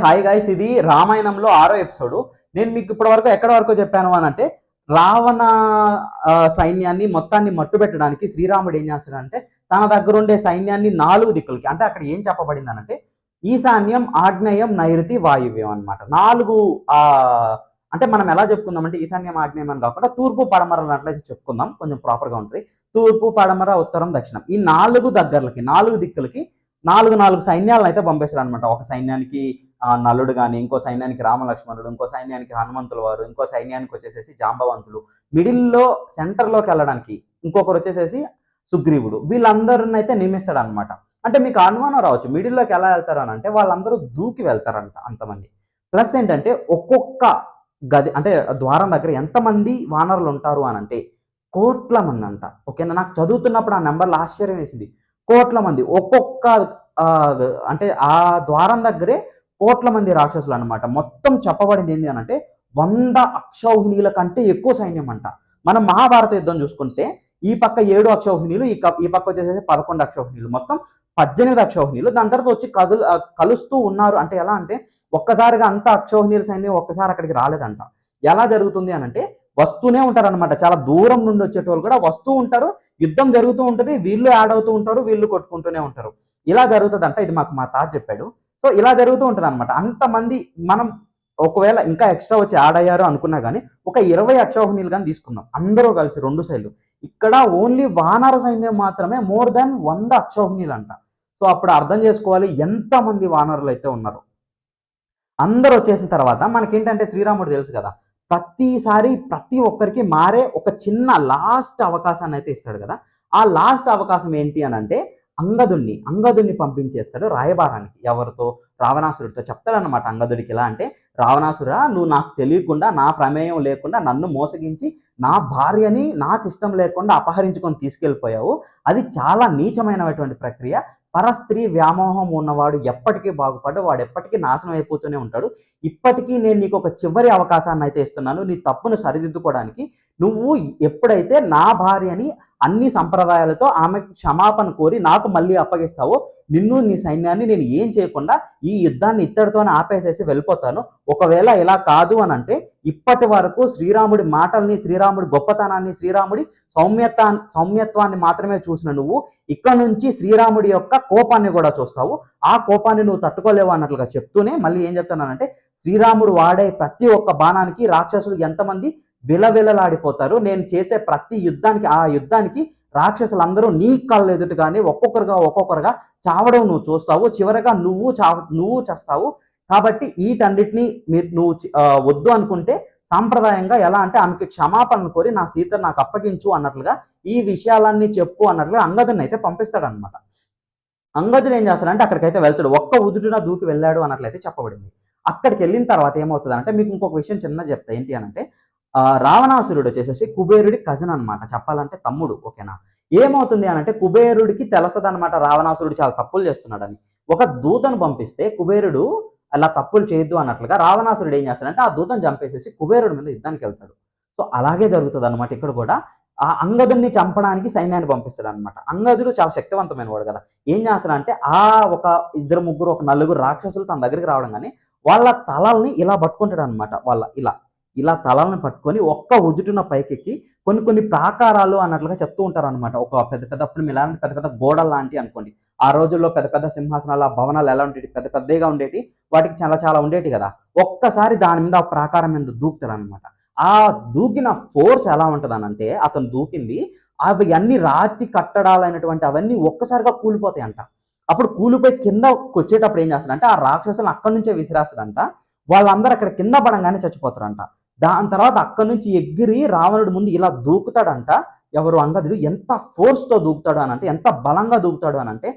Hi guys, ఇది రామాయణంలో 6వ ఎపిసోడ్. నేను మీకు ఇప్పటి వరకు ఎక్కడి వరకు చెప్పాను అని అంటే, రావణ సైన్యాన్ని మొత్తాన్ని మట్టుబెట్టడానికి శ్రీరాముడు ఏం చేస్తాడంటే, తన దగ్గర ఉండే సైన్యాన్ని 4 దిక్కులకి, అంటే అక్కడ ఏం చెప్పబడింది అనంటే ఈశాన్యం, ఆగ్నేయం, నైరుతి, వాయువ్యం అనమాట. 4 అంటే మనం ఎలా చెప్పుకుందాం అంటే ఈశాన్యం, ఆగ్నేయం అని కాకుండా తూర్పు పడమరలు అట్లయితే చెప్పుకుందాం, కొంచెం ప్రాపర్గా ఉంటుంది. తూర్పు, పడమర, ఉత్తరం, దక్షిణం, ఈ 4 దగ్గరలకి, 4 దిక్కులకి 4 సైన్యాలను అయితే పంపిస్తాడు అనమాట. ఒక సైన్యానికి నలుడు కానీ, ఇంకో సైన్యానికి రామలక్ష్మణుడు, ఇంకో సైన్యానికి హనుమంతుల వారు, ఇంకో సైన్యానికి వచ్చేసేసి జాంబవంతులు, మిడిల్లో సెంటర్లోకి వెళ్ళడానికి ఇంకొకరు వచ్చేసేసి సుగ్రీవుడు, వీళ్ళందరిని అయితే నియమిస్తాడు అనమాట. అంటే మీకు అనుమానం రావచ్చు, మిడిల్లోకి ఎలా వెళ్తారు అని అంటే వాళ్ళందరూ దూకి వెళ్తారంట అంతమంది. ప్లస్ ఏంటంటే ఒక్కొక్క గది అంటే ద్వారం దగ్గర ఎంతమంది వానరులు ఉంటారు అని అంటే కోట్ల మంది అంట. ఓకేనా, నాకు చదువుతున్నప్పుడు ఆ నెంబర్లు ఆశ్చర్యం వేసింది. కోట్ల మంది, ఒక్కొక్క అంటే ఆ ద్వారం దగ్గరే కోట్ల మంది రాక్షసులు అనమాట. మొత్తం చెప్పబడింది ఏంటి అని అంటే 100 అక్షౌహిణీల కంటే ఎక్కువ సైన్యం అంట. మనం మహాభారత యుద్ధం చూసుకుంటే ఈ పక్క 7 అక్షౌహిణీలు, ఈ పక్క వచ్చేసి 11 అక్షౌహిణీలు, మొత్తం 18 అక్షౌహిణీలు. దాని తర్వాత వచ్చి కలుస్తూ ఉన్నారు. అంటే ఎలా అంటే ఒక్కసారిగా అంత అక్షౌహిణీల సైన్యం ఒక్కసారి అక్కడికి రాలేదంట. ఎలా జరుగుతుంది అని అంటే వస్తూనే ఉంటారు అనమాట. చాలా దూరం నుండి వచ్చేటోళ్ళు కూడా వస్తూ ఉంటారు, యుద్ధం జరుగుతూ ఉంటుంది, వీళ్ళు యాడ్ అవుతూ ఉంటారు, వీళ్ళు కొట్టుకుంటూనే ఉంటారు. ఇలా జరుగుతుందంట. ఇది మాకు మా తాత చెప్పాడు. సో ఇలా జరుగుతూ ఉంటుంది అనమాట. అంతమంది మనం ఒకవేళ ఇంకా ఎక్స్ట్రా వచ్చి యాడ్ అయ్యారు అనుకున్నా కానీ ఒక 20 అక్షౌహిణీలు కానీ తీసుకుందాం, అందరూ కలిసి 2 సైడ్లు. ఇక్కడ ఓన్లీ వానర సైన్యం మాత్రమే మోర్ దాన్ 100 అక్షౌహిణీలు అంట. సో అప్పుడు అర్థం చేసుకోవాలి ఎంతమంది వానరులు అయితే ఉన్నారు. అందరూ వచ్చేసిన తర్వాత మనకేంటంటే శ్రీరాముడు తెలుసు కదా, ప్రతిసారి ప్రతి ఒక్కరికి మారే ఒక చిన్న లాస్ట్ అవకాశాన్ని అయితే ఇస్తాడు కదా. ఆ లాస్ట్ అవకాశం ఏంటి అని అంటే అంగదుణ్ణి పంపించేస్తాడు రాయబారానికి. ఎవరితో? రావణాసురుడితో చెప్తాడనమాట అంగదుడికి. ఎలా అంటే, రావణాసురా, నువ్వు నాకు తెలియకుండా, నా ప్రమేయం లేకుండా నన్ను మోసగించి నా భార్యని నాకు ఇష్టం లేకుండా అపహరించుకొని తీసుకెళ్ళిపోయావు. అది చాలా నీచమైనటువంటి ప్రక్రియ. పరస్త్రీ వ్యామోహం ఉన్నవాడు ఎప్పటికీ బాగుపడ్డు, వాడు ఎప్పటికీ నాశనం అయిపోతూనే ఉంటాడు. ఇప్పటికీ నేను నీకు ఒక చివరి అవకాశాన్ని అయితే ఇస్తున్నాను, నీ తప్పును సరిదిద్దుకోవడానికి. నువ్వు ఎప్పుడైతే నా భార్యని అన్ని సంప్రదాయాలతో ఆమె క్షమాపణ కోరి నాకు మళ్ళీ అప్పగిస్తావో, నిన్ను నీ సైన్యాన్ని నేను ఏం చేయకుండా ఈ యుద్ధాన్ని ఇత్తడితోనే ఆపేసేసి వెళ్ళిపోతాను. ఒకవేళ ఇలా కాదు అని అంటే ఇప్పటి వరకు శ్రీరాముడి మాటల్ని, శ్రీరాముడి గొప్పతనాన్ని, శ్రీరాముడి సౌమ్యత్వాన్ని మాత్రమే చూసిన నువ్వు ఇక్కడ నుంచి శ్రీరాముడి యొక్క కోపాన్ని కూడా చూస్తావు. ఆ కోపాన్ని నువ్వు తట్టుకోలేవు అన్నట్లుగా చెప్తూనే మళ్ళీ ఏం చెప్తున్నానంటే, శ్రీరాముడు వాడే ప్రతి ఒక్క బాణానికి రాక్షసులు ఎంతమంది విలవిలలాడిపోతారు. నేను చేసే ప్రతి యుద్ధానికి రాక్షసులందరూ నీ కళ్ళు ఎదుటగానే ఒక్కొక్కరుగా చావడం నువ్వు చూస్తావు. చివరగా నువ్వు చేస్తావు. కాబట్టి వీటన్నిటిని నువ్వు వద్దు అనుకుంటే సాంప్రదాయంగా ఎలా అంటే ఆమెకి క్షమాపణ కోరి నా సీతను నాకు అప్పగించు అన్నట్లుగా ఈ విషయాలన్నీ చెప్పు అన్నట్లుగా అంగదుని అయితే పంపిస్తాడనమాట. అంగదుడు ఏం చేస్తాడంటే అక్కడికైతే వెళ్తాడు. ఒక్క ఉదుటిన దూకి వెళ్ళాడు అన్నట్లయితే చెప్పబడింది. అక్కడికి వెళ్ళిన తర్వాత ఏమవుతుంది అంటే, మీకు ఇంకొక విషయం చిన్న చెప్తా. ఏంటి అనంటే, రావణాసురుడు వచ్చేసేసి కుబేరుడి కజిన్ అనమాట, చెప్పాలంటే తమ్ముడు. ఓకేనా. ఏమవుతుంది అనంటే కుబేరుడికి తెలుసదనమాట రావణాసురుడు చాలా తప్పులు చేస్తున్నాడని. ఒక దూతను పంపిస్తే కుబేరుడు అలా తప్పులు చేయొద్దు అన్నట్లుగా రావణాసురుడు ఏం చేస్తాడంటే ఆ దూతను చంపేసేసి కుబేరుడి మీద యుద్ధానికి వెళ్తాడు. సో అలాగే జరుగుతుంది అనమాట ఇక్కడ కూడా. ఆ అంగదుడిని చంపడానికి సైన్యాన్ని పంపిస్తాడు అనమాట. అంగదుడు చాలా శక్తివంతమైన వాడు కదా. ఏం చేస్తాడంటే ఒక ఇద్దరు ముగ్గురు, ఒక నలుగురు రాక్షసులు తన దగ్గరికి రావడం కానీ వాళ్ళ తలల్ని ఇలా పట్టుకుంటాడు అనమాట. ఇలా తలల్ని పట్టుకొని ఒక్క ఉదుటున పైకెక్కి కొన్ని ప్రాకారాలు అన్నట్లుగా చెప్తూ ఉంటారు అనమాట. ఒక పెద్ద అప్పుడు ఇలాంటి పెద్ద గోడలు లాంటివి అనుకోండి. ఆ రోజుల్లో పెద్ద సింహాసనాలు, ఆ భవనాలు ఎలా ఉండేవి, పెద్దగా ఉండేటి, వాటికి చాలా ఉండేటి కదా. ఒక్కసారి దాని మీద ఆ ప్రాకారం మీద దూకుతాడు అనమాట. ఆ దూకిన ఫోర్స్ ఎలా ఉంటుందనంటే, అతను దూకింది అవి అన్ని రాతి కట్టడాలైనటువంటి అవన్నీ ఒక్కసారిగా కూలిపోతాయంట. అప్పుడు కూలిపోయి కిందకి వచ్చేటప్పుడు ఏం చేస్తాడంటే ఆ రాక్షసులను అక్కడి నుంచే విసిరేస్తాడంట. వాళ్ళందరూ అక్కడ కింద పడంగానే చచ్చిపోతారంట. దాని తర్వాత అక్కడి నుంచి ఎగిరి రావణుడి ముందు ఇలా దూకుతాడంట. ఎవరు? అంగదుడు. ఎంత ఫోర్స్తో దూకుతాడు అనంటే, ఎంత బలంగా దూకుతాడు అనంటే,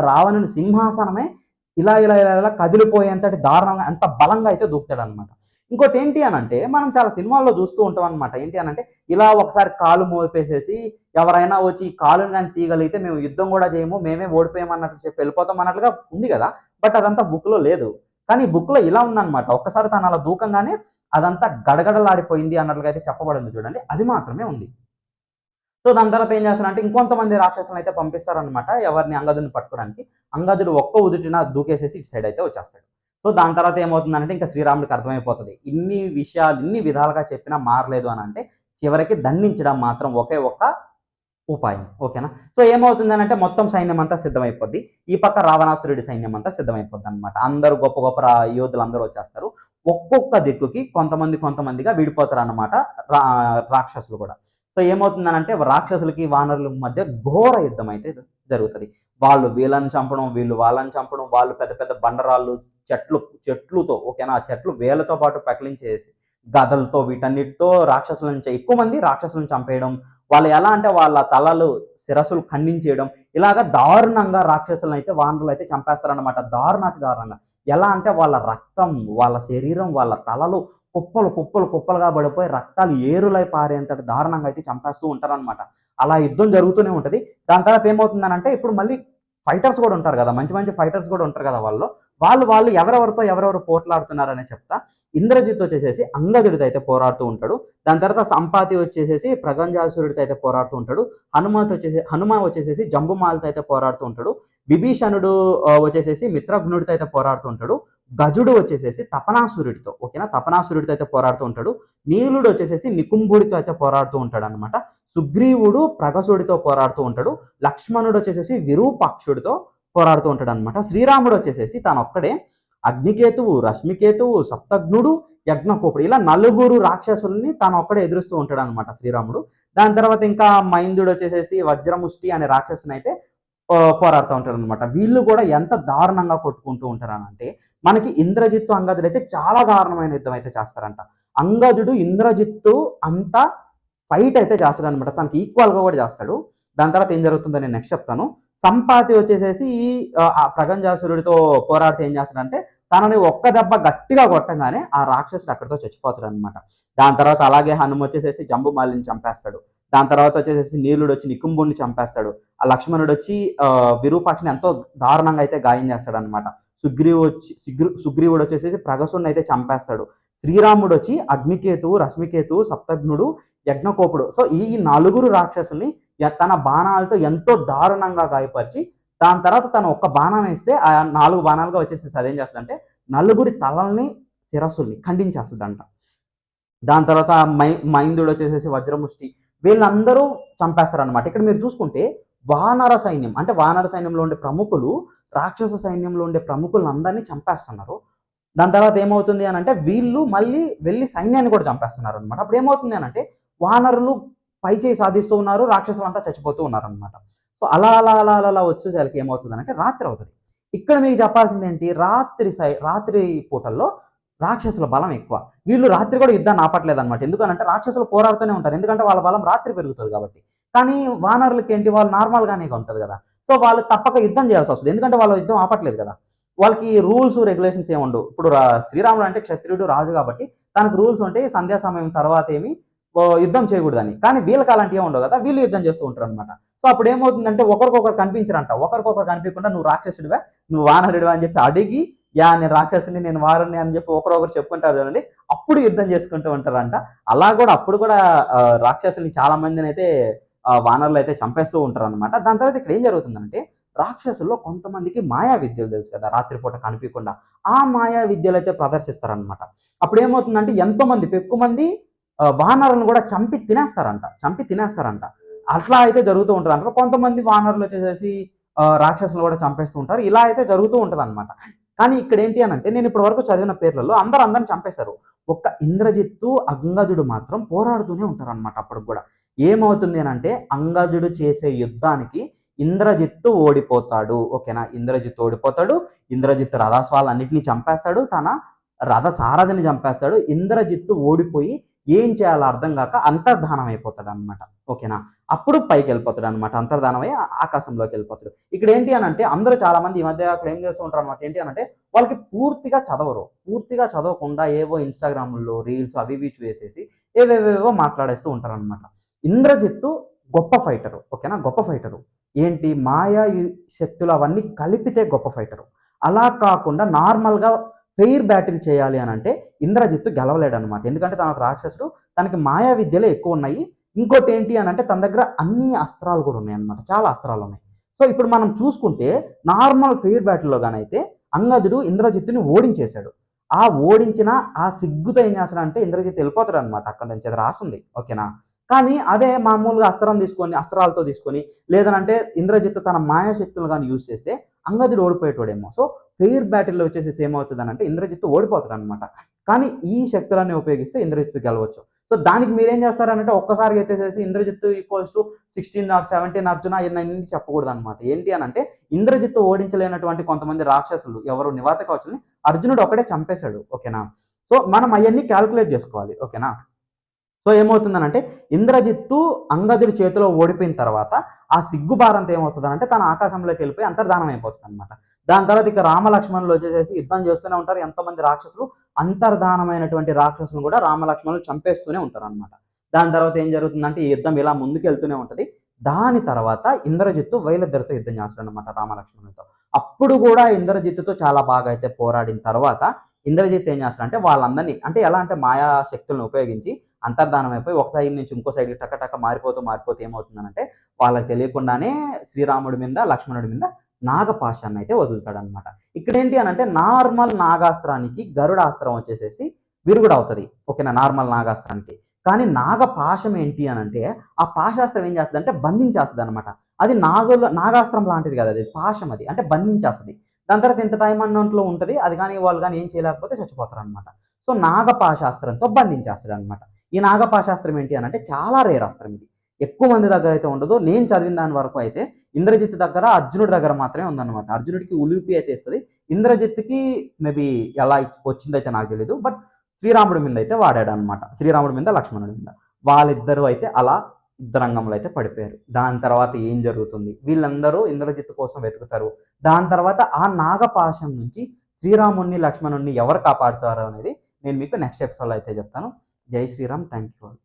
రావణుని సింహాసనమే ఇలా కదిలిపోయేంతటి దారుణంగా, ఎంత బలంగా అయితే దూకుతాడు అనమాట. ఇంకోటి ఏంటి అనంటే, మనం చాలా సినిమాల్లో చూస్తూ ఉంటాం అనమాట. ఏంటి అనంటే, ఇలా ఒకసారి కాలు మోపేసేసి ఎవరైనా వచ్చి ఈ కాలుని కానీ తీయగలిగితే మేము యుద్ధం కూడా చేయము, మేమే ఓడిపోయామన్నట్లు చెప్పి వెళ్ళిపోతాం అన్నట్లుగా ఉంది కదా. బట్ అదంతా బుక్లో లేదు. కానీ బుక్లో ఇలా ఉందన్నమాట. ఒక్కసారి తను అలా దూకంగానే అదంతా గడగడలాడిపోయింది అన్నట్లుగా అయితే చెప్పబడింది చూడండి. అది మాత్రమే ఉంది. సో దాని తర్వాత ఏం చేస్తారంటే ఇంకొంతమంది రాక్షసులను అయితే పంపిస్తారనమాట ఎవరిని? అంగదుడిని పట్టుకోవడానికి. అంగదుడు ఒక్క ఉదుటిన దూకేసేసి ఇటు సైడ్ అయితే వచ్చేస్తాడు. సో దాని తర్వాత ఏమవుతుందంటే ఇంకా శ్రీరాముడికి అర్థమైపోతది. ఇన్ని విషయాలు ఇన్ని విధాలుగా చెప్పినా మారలేదు అనంటే చివరికి దండించడం మాత్రం ఒకే ఒక్క ఉపాయం. ఓకేనా? సో ఏమవుతుందనంటే మొత్తం సైన్యమంతా సిద్ధమైపోద్ది. ఈ పక్క రావణాసురుడి సైన్యమంతా సిద్ధమైపోద్దనమాట. అందరూ గొప్ప గొప్ప యోధులందరూ వచ్చేస్తారు. ఒక్కొక్క దిక్కుకి కొంతమందిగా విడిపోతారనమాట రాక్షసులు కూడా. సో ఏమవుతుందనంటే రాక్షసులకి, వానరుల మధ్య ఘోర యుద్ధం అయితే జరుగుతది. వాళ్ళు వీళ్ళని చంపడం, వీళ్ళు వాళ్ళని చంపడం, వాళ్ళు పెద్ద పెద్ద బండరాళ్ళు, చెట్లుతో ఓకేనా? ఆ చెట్లు వేళ్ళతో పాటు పెకలించేసి, గదలతో వీటన్నిటితో రాక్షసులను ఎక్కువ మంది రాక్షసులను చంపేయడం, వాళ్ళు ఎలా అంటే వాళ్ళ తలలు, శిరస్సులు ఖండించేయడం, ఇలాగ దారుణంగా రాక్షసులనైతే వానరులైతే చంపేస్తారనమాట. దారుణాతి దారుణంగా. ఎలా అంటే వాళ్ళ రక్తం, వాళ్ళ శరీరం, వాళ్ళ తలలు కుప్పలుగా పడిపోయి రక్తాలు ఏరులై పారేంతటి దారుణంగా అయితే చంపేస్తూ ఉంటారనమాట. అలా యుద్ధం జరుగుతూనే ఉంటది. దాని తర్వాత ఏమవుతుందనంటే ఇప్పుడు మళ్ళీ ఫైటర్స్ కూడా ఉంటారు కదా! మంచి మంచి ఫైటర్స్ కూడా ఉంటారు కదా వాళ్ళు. వాళ్ళు ఎవరెవరు పోట్లాడుతున్నారనే చెప్తా. ఇంద్రజిత్ వచ్చేసేసి అంగదుడితో అయితే పోరాడుతూ ఉంటాడు. దాని తర్వాత సంపాతి వచ్చేసేసి ప్రగంజాసురుడితో అయితే పోరాడుతూ ఉంటాడు. హనుమ వచ్చేసేసి జంబుమాలతో అయితే పోరాడుతూ ఉంటాడు. విభీషణుడు వచ్చేసేసి మిత్రఘ్నుడితో అయితే పోరాడుతూ ఉంటాడు. గజుడు వచ్చేసేసి తపనాసురుడితో ఓకేనా? తపనాసురుడితో అయితే పోరాడుతూ ఉంటాడు. నీలుడు వచ్చేసేసి నికుంభుడితో అయితే పోరాడుతూ ఉంటాడు అనమాట. సుగ్రీవుడు ప్రగసుడితో పోరాడుతూ ఉంటాడు. లక్ష్మణుడు వచ్చేసేసి విరూపాక్షుడితో పోరాడుతూ ఉంటాడు అనమాట. శ్రీరాముడు వచ్చేసేసి తానొక్కడే అగ్నికేతువు, రశ్మికేతువు, సప్తఘ్నుడు, యజ్ఞకోపుడు ఇలా నలుగురు రాక్షసుల్ని తాను ఒక్కడే ఎదురుస్తూ ఉంటాడు అనమాట శ్రీరాముడు. దాని తర్వాత ఇంకా మైందుడు వచ్చేసేసి వజ్రముష్టి అనే రాక్షసుని అయితే పోరాడుతూ ఉంటాడు అనమాట. వీళ్ళు కూడా ఎంత దారుణంగా కొట్టుకుంటూ ఉంటారనంటే మనకి ఇంద్రజిత్తు అంగదుడు అయితే చాలా దారుణమైన యుద్ధం అయితే చేస్తారంట. అంగదుడు ఇంద్రజిత్తు అంత ఫైట్ అయితే చేస్తాడు అనమాట. తనకి ఈక్వల్గా కూడా చేస్తాడు. దాని తర్వాత ఏం జరుగుతుందో నేను నెక్స్ట్ చెప్తాను. సంపాతి వచ్చేసేసి ఆ ప్రగంజాసురుడితో పోరాడితే ఏం చేస్తాడంటే తనని ఒక్క దెబ్బ గట్టిగా కొట్టంగానే ఆ రాక్షసుడు అక్కడితో చచ్చిపోతాడు అనమాట. దాని తర్వాత అలాగే హనుమ వచ్చేసేసి జంబుమాలిని చంపేస్తాడు. దాని తర్వాత వచ్చేసేసి నీలుడు వచ్చి నికుంభుడిని చంపేస్తాడు. ఆ లక్ష్మణుడు వచ్చి విరూపాక్షని ఎంతో దారుణంగా అయితే గాయం చేస్తాడు అనమాట. సుగ్రీవుడు వచ్చేసేసి ప్రగసుడిని అయితే చంపేస్తాడు. శ్రీరాముడు వచ్చి అగ్నికేతువు, రశ్మికేతువు, సప్తఘ్నుడు, యజ్ఞకోపుడు సో ఈ నలుగురు రాక్షసుల్ని తన బాణాలతో ఎంతో దారుణంగా గాయపరిచి దాని తర్వాత తను ఒక్క బాణం వేస్తే ఆ 4 బాణాలుగా వచ్చేసేసి అదేం చేస్తుందంటే నలుగురి తలల్ని, శిరస్సుల్ని ఖండించేస్తుందంట. దాని తర్వాత మైందుడు వచ్చేసేసి వజ్రముష్టి వీళ్ళందరూ చంపేస్తారనమాట. ఇక్కడ మీరు చూసుకుంటే వానర సైన్యం అంటే వానర సైన్యంలో ఉండే ప్రముఖులు రాక్షస సైన్యంలో ఉండే ప్రముఖులందరినీ చంపేస్తున్నారు. దాని తర్వాత ఏమవుతుంది అని అంటే వీళ్ళు మళ్ళీ వెళ్ళి సైన్యాన్ని కూడా చంపేస్తున్నారు అనమాట. అప్పుడు ఏమవుతుంది అని అంటే వానరులు పై చేయి సాధిస్తూ ఉన్నారు, రాక్షసులంతా చచ్చిపోతూ ఉన్నారనమాట. సో అలా వచ్చేసరికి ఏమవుతుందంటే రాత్రి అవుతుంది. ఇక్కడ మీకు చెప్పాల్సింది ఏంటి, రాత్రి పూటల్లో రాక్షసుల బలం ఎక్కువ. వీళ్ళు రాత్రి కూడా యుద్ధాన్ని ఆపట్లేదనమాట. ఎందుకనంటే రాక్షసులు పోరాడుతూనే ఉంటారు. ఎందుకంటే వాళ్ళ బలం రాత్రి పెరుగుతుంది కాబట్టి. కానీ వానరులకి ఏంటి వాళ్ళు నార్మల్గానే ఉంటుంది కదా. సో వాళ్ళు తప్పక యుద్ధం చేయాల్సి వస్తుంది. ఎందుకంటే వాళ్ళు యుద్ధం ఆపట్లేదు కదా. వాళ్ళకి రూల్స్ రెగ్యులేషన్స్ ఏమి ఉండవు. ఇప్పుడు శ్రీరాముడు అంటే క్షత్రియుడు రాజు కాబట్టి తనకు రూల్స్ ఉంటాయి. సంధ్యా సమయం తర్వాత ఏమి యుద్ధం చేయకూడదని. కానీ వీళ్ళకి అలాంటివి ఉండవు కదా. వీళ్ళు యుద్ధం చేస్తూ ఉంటారు అనమాట. సో అప్పుడు ఏమవుతుందంటే ఒకరికొకరు కనిపించరంట. ఒకరికొకరు కనిపించకుండా నువ్వు రాక్షసుడివా, నువ్వు వానరుడివా అని చెప్పి అడిగి నేను రాక్షసుని, నేను వారుని అని చెప్పి ఒకరొకరు చెప్పుకుంటారు చూడండి. అప్పుడు యుద్ధం చేసుకుంటూ ఉంటారంట. అలా కూడా అప్పుడు కూడా రాక్షసుల్ని చాలా మందిని అయితే వానరులు అయితే చంపేస్తూ ఉంటారు అనమాట. దాని తర్వాత ఇక్కడ ఏం జరుగుతుందంటే రాక్షసుల్లో కొంతమందికి మాయా విద్యలు తెలుసు కదా, రాత్రిపూట కనిపించకుండా ఆ మాయా విద్యలు అయితే ప్రదర్శిస్తారనమాట. అప్పుడు ఏమవుతుందంటే ఎంతో మంది ఎక్కువ మంది వానరులను కూడా చంపి తినేస్తారంట. అట్లా అయితే జరుగుతూ ఉంటుంది అనమాట. కొంతమంది వానరులు వచ్చేసేసి రాక్షసులు కూడా చంపేస్తూ ఉంటారు. ఇలా అయితే జరుగుతూ ఉంటుంది అనమాట. కానీ ఇక్కడ ఏంటి అని అంటే నేను ఇప్పటి వరకు చదివిన పేర్లలో అందరిని చంపేశారు. ఒక్క ఇంద్రజిత్తు, అంగదుడు మాత్రం పోరాడుతూనే ఉంటారు అనమాట. అప్పుడు కూడా ఏమవుతుంది అని అంటే అంగదుడు చేసే యుద్ధానికి ఇంద్రజిత్తు ఓడిపోతాడు. ఓకేనా, ఇంద్రజిత్తు ఓడిపోతాడు. ఇంద్రజిత్తు రథాస్వాలన్నింటినీ చంపేస్తాడు. తన రథ సారథిని చంపేస్తాడు. ఇంద్రజిత్తు ఓడిపోయి ఏం చేయాలో అర్థం కాక అంతర్ధానం అయిపోతాడు అనమాట. ఓకేనా, అప్పుడు పైకి వెళ్ళిపోతాడు అనమాట. అంతర్ధానం అయ్యి ఆకాశంలోకి వెళ్ళిపోతాడు. ఇక్కడ ఏంటి అని అంటే అందరూ చాలా మంది ఈ మధ్య అక్కడ ఏం చేస్తూ ఉంటారు అనమాట. ఏంటి అని అంటే వాళ్ళకి పూర్తిగా చదవకుండా ఏవో ఇన్స్టాగ్రామ్లో రీల్స్ అవి ఇవి చూసేసి ఏవేవేవో మాట్లాడేస్తూ ఉంటారు అనమాట. ఇంద్రజిత్తు గొప్ప ఫైటరు. ఓకేనా, గొప్ప ఫైటరు. ఏంటి మాయా శక్తులు అవన్నీ కలిపితే గొప్ప ఫైటరు. అలా కాకుండా నార్మల్గా ఫెయిర్ బ్యాటిల్ చేయాలి అని అంటే ఇంద్రజిత్తు గెలవలేడు అనమాట. ఎందుకంటే తనకు రాక్షసుడు, తనకి మాయా విద్యలే ఎక్కువ ఉన్నాయి. ఇంకోటి ఏంటి అని అంటే తన దగ్గర అన్ని అస్త్రాలు కూడా ఉన్నాయి అనమాట. చాలా అస్త్రాలు ఉన్నాయి. సో ఇప్పుడు మనం చూసుకుంటే నార్మల్ ఫెయిర్ బ్యాటిల్లో గానైతే అంగదుడు ఇంద్రజిత్తుని ఓడించేశాడు. ఆ ఓడించిన ఆ సిగ్గుతో ఏం చేస్తాడంటే ఇంద్రజిత్ వెళ్ళిపోతాడనమాట అక్కడి నుంచి. అది రాసుంది. ఓకేనా? కానీ అదే మామూలుగా అస్త్రాలతో తీసుకొని లేదనంటే ఇంద్రజిత్ తన మాయాశక్తులను గాని యూజ్ చేస్తే అంగదుడు ఓడిపోయేటోడేమో. సో ఫెయిర్ బ్యాటిల్‌లో వచ్చేసేసి ఏమవుతదనంటే ఇంద్రజిత్ ఓడిపోతాడనమాట. కానీ ఈ శక్తులన్నీ ఉపయోగిస్తే ఇంద్రజిత్ గెలవచ్చు. సో దానికి మీరేం చేస్తారనంటే ఒక్కసారిగా ఎత్తేసేసి Indrajit equals to 16 or 17 Arjuna ఇయన్నీ చెప్పకూడదనమాట. ఏంటి అనంటే ఇంద్రజిత్తు ఓడించలేనటువంటి కొంతమంది రాక్షసులు ఎవరు నివాత కవచుల్ని అర్జునుడు ఒక్కడే చంపేశాడు. ఓకేనా? సో మనం అయన్నీ కాలిక్యులేట్ చేసుకోవాలి. ఓకేనా? సో ఏమవుతుందనంటే ఇంద్రజిత్తు అంగదుడి చేతిలో ఓడిపోయిన తర్వాత ఆ సిగ్గుబారంతో ఏమవుతుందనంటే తన ఆకాశంలోకి వెళ్ళిపోయి అంతర్ధానం అయిపోతుంది అనమాట. దాని తర్వాత ఇక రామలక్ష్మణులు వచ్చేసేసి యుద్ధం చేస్తూనే ఉంటారు. ఎంతోమంది రాక్షసులు అంతర్ధానమైనటువంటి రాక్షసులను కూడా రామలక్ష్మణులు చంపేస్తూనే ఉంటారు అనమాట. దాని తర్వాత ఏం జరుగుతుందంటే ఈ యుద్ధం ఇలా ముందుకు వెళ్తూనే ఉంటది. దాని తర్వాత ఇంద్రజిత్తు వైలద్దరితో యుద్ధం చేస్తాడనమాట రామలక్ష్మణులతో. అప్పుడు కూడా ఇంద్రజిత్తుతో చాలా బాగా అయితే పోరాడిన తర్వాత ఇంద్రజిత్ ఏం చేస్తాడంటే వాళ్ళందరినీ అంటే ఎలా అంటే మాయా శక్తులను ఉపయోగించి అంతర్ధానం అయిపోయి ఒక సైడ్ నుంచి ఇంకో సైడ్‌కి టక మారిపోతూ ఏమవుతుందనంటే వాళ్ళకి తెలియకుండానే శ్రీరాముడి మీద, లక్ష్మణుడి మీద నాగపాశాన్నయితే వదులుతాడనమాట. ఇక్కడేంటి అనంటే నార్మల్ నాగాస్త్రానికి గరుడాస్త్రం వచ్చేసేసి విరుగుడవుతది. ఓకేనా? నార్మల్ నాగాస్త్రానికి. కానీ నాగపాశం ఏంటి అనంటే ఆ పాశాస్త్రం ఏం చేస్తదంటే బంధించేస్తదనమాట. అది నాగాస్త్రం లాంటిది కాదు అది. పాశం అది. అంటే బంధించేస్తది. దాని తర్వాత ఇంత టైం అన్నట్లో ఉంటది. అది గాని వాళ్ళు గాని ఏం చేయలేకపోతే చచ్చిపోతారనమాట. సో నాగపాశాస్త్రంతో బంధించేస్తాడనమాట. ఈ నాగపాశాస్త్రం ఏంటి అనంటే చాలా రేర్ అస్త్రం ఇది. ఎక్కువ మంది దగ్గర అయితే ఉండదు. నేను చదివిన దాని వరకు అయితే ఇంద్రజిత్ దగ్గర, అర్జునుడి దగ్గర మాత్రమే ఉందన్నమాట. అర్జునుడికి ఉలూపి అయితే ఇస్తది. ఇంద్రజిత్‌కి మేబీ ఎలా వచ్చిందైతే నాకు తెలీదు. బట్ శ్రీరాముడి మీద అయితే వాడాడనమాట. శ్రీరాముడి మీద, లక్ష్మణుడి మీద. వాళ్ళిద్దరూ అయితే అలా యుద్ధరంగంలో అయితే పడిపోయారు. దాని తర్వాత ఏం జరుగుతుంది? వీళ్ళందరూ ఇంద్రజిత్ కోసం వెతుకుతారు. దాని తర్వాత ఆ నాగపాశం నుంచి శ్రీరాముడిని, లక్ష్మణుడిని ఎవరు కాపాడుతారో అనేది నేను మీకు నెక్స్ట్ ఎపిసోడ్‌లో అయితే చెప్తాను. జై శ్రీరామ్. Thank you all.